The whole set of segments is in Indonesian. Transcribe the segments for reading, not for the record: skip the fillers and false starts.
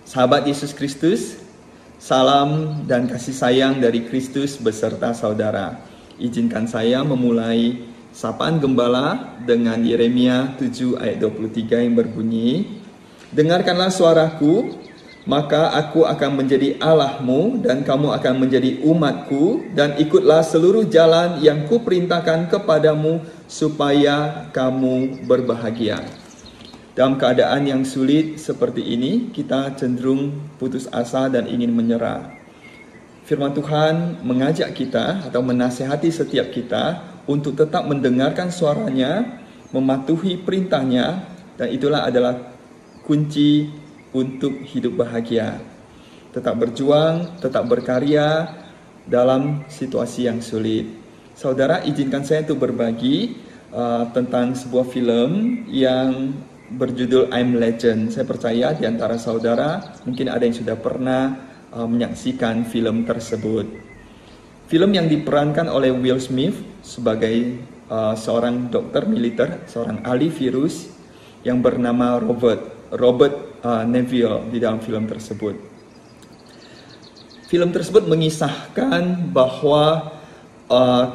Sahabat Yesus Kristus, salam dan kasih sayang dari Kristus beserta saudara. Izinkan saya memulai sapaan gembala dengan Yeremia 7 ayat 23 yang berbunyi, "Dengarkanlah suaraku, maka aku akan menjadi Allahmu dan kamu akan menjadi umatku, dan ikutlah seluruh jalan yang kuperintahkan kepadamu supaya kamu berbahagia." Dalam keadaan yang sulit seperti ini, kita cenderung putus asa dan ingin menyerah. Firman Tuhan mengajak kita atau menasihati setiap kita untuk tetap mendengarkan suaranya, mematuhi perintahnya, dan itulah adalah kunci untuk hidup bahagia. Tetap berjuang, tetap berkarya dalam situasi yang sulit. Saudara, izinkan saya untuk berbagi tentang sebuah film yang berjudul I'm Legend. Saya percaya di antara saudara mungkin ada yang sudah pernah menyaksikan film tersebut. Film yang diperankan oleh Will Smith sebagai seorang dokter militer, seorang ahli virus yang bernama Robert Neville di dalam film tersebut. Film tersebut mengisahkan bahwa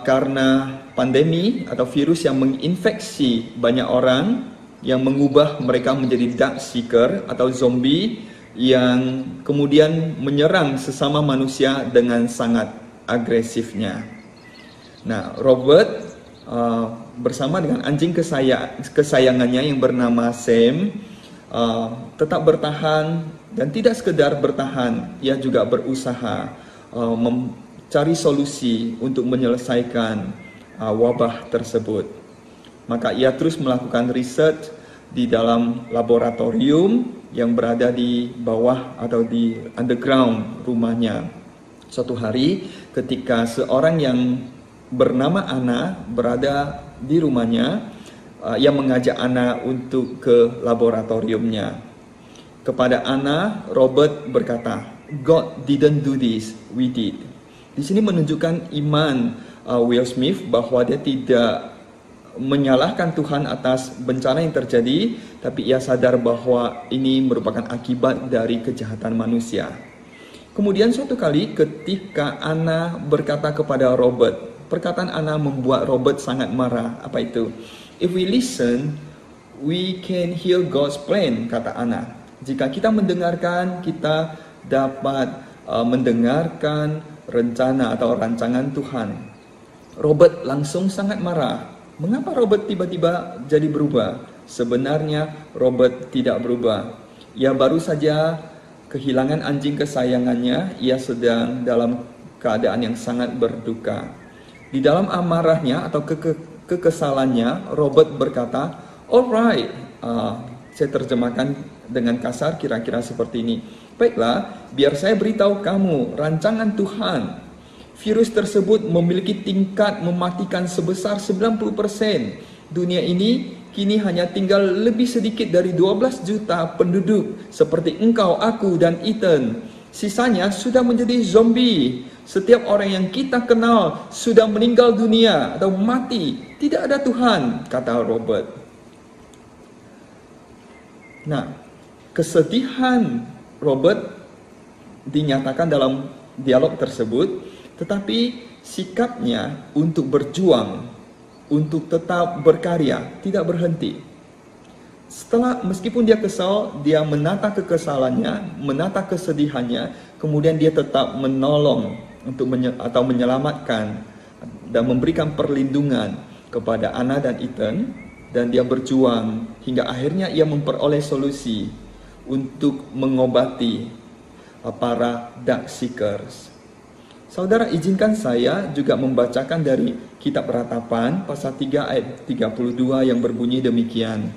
karena pandemi atau virus yang menginfeksi banyak orang, yang mengubah mereka menjadi dark seeker atau zombie yang kemudian menyerang sesama manusia dengan sangat agresifnya. Nah, Robert bersama dengan anjing kesayangannya yang bernama Sam tetap bertahan, dan tidak sekedar bertahan, ia juga berusaha mencari solusi untuk menyelesaikan wabah tersebut. Maka ia terus melakukan riset di dalam laboratorium yang berada di bawah atau di underground rumahnya. Suatu hari ketika seorang yang bernama Anna berada di rumahnya, ia mengajak Anna untuk ke laboratoriumnya. Kepada Anna, Robert berkata, "God didn't do this, we did." Di sini menunjukkan iman Will Smith bahwa dia tidak menyalahkan Tuhan atas bencana yang terjadi, tapi ia sadar bahwa ini merupakan akibat dari kejahatan manusia. Kemudian suatu kali ketika Anna berkata kepada Robert, perkataan Anna membuat Robert sangat marah. Apa itu? "If we listen, we can hear God's plan," kata Anna. Jika kita mendengarkan, kita dapat mendengarkan rencana atau rancangan Tuhan. Robert langsung sangat marah. Mengapa Robert tiba-tiba jadi berubah? Sebenarnya Robert tidak berubah. Ia baru saja kehilangan anjing kesayangannya. Ia sedang dalam keadaan yang sangat berduka. Di dalam amarahnya atau kekesalannya, Robert berkata, "Alright," saya terjemahkan dengan kasar kira-kira seperti ini. "Baiklah, biar saya beritahu kamu rancangan Tuhan. Virus tersebut memiliki tingkat mematikan sebesar 90%. Dunia ini kini hanya tinggal lebih sedikit dari 12 juta penduduk seperti engkau, aku, dan Ethan. Sisanya sudah menjadi zombie. Setiap orang yang kita kenal sudah meninggal dunia atau mati. Tidak ada Tuhan," kata Robert. Nah, kesedihan Robert dinyatakan dalam dialog tersebut, tetapi sikapnya untuk berjuang untuk tetap berkarya, tidak berhenti. Meskipun dia kesal, dia menata kekesalannya, menata kesedihannya, kemudian dia tetap menolong atau menyelamatkan dan memberikan perlindungan kepada Anna dan Ethan, dan dia berjuang hingga akhirnya ia memperoleh solusi untuk mengobati para dark seekers. Saudara, izinkan saya juga membacakan dari kitab Ratapan pasal 3 ayat 32 yang berbunyi demikian.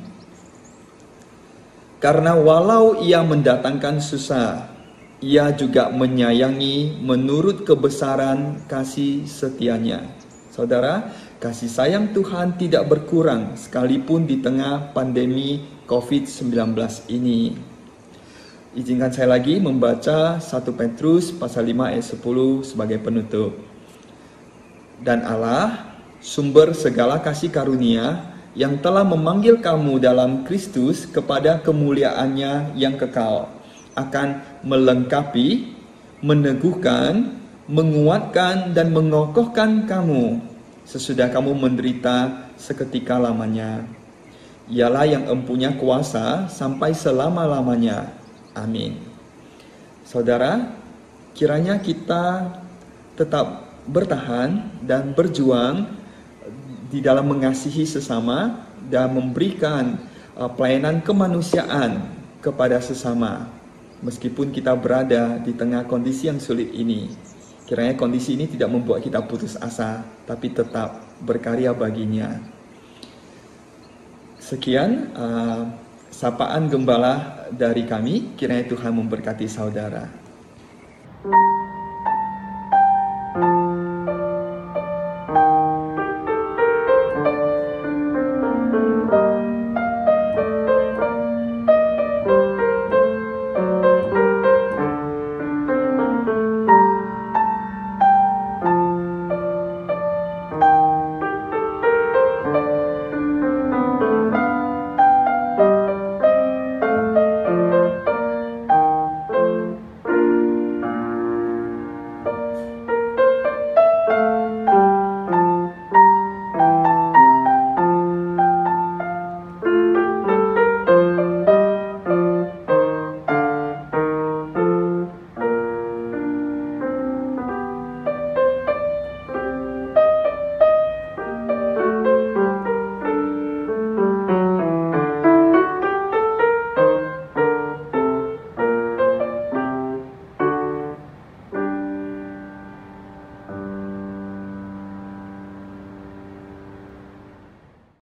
Karena walau ia mendatangkan susah, ia juga menyayangi menurut kebesaran kasih setianya. Saudara, kasih sayang Tuhan tidak berkurang sekalipun di tengah pandemi COVID-19 ini. Izinkan saya lagi membaca 1 Petrus pasal 5 ayat 10 sebagai penutup. Dan Allah, sumber segala kasih karunia, yang telah memanggil kamu dalam Kristus kepada kemuliaannya yang kekal, akan melengkapi, meneguhkan, menguatkan, dan mengokohkan kamu sesudah kamu menderita seketika lamanya. Ialah yang empunya kuasa sampai selama-lamanya. Amin. Saudara, kiranya kita tetap bertahan dan berjuang di dalam mengasihi sesama dan memberikan pelayanan kemanusiaan kepada sesama. Meskipun kita berada di tengah kondisi yang sulit ini, kiranya kondisi ini tidak membuat kita putus asa, tapi tetap berkarya baginya. Sekian sapaan gembala dari kami. Kiranya Tuhan memberkati saudara.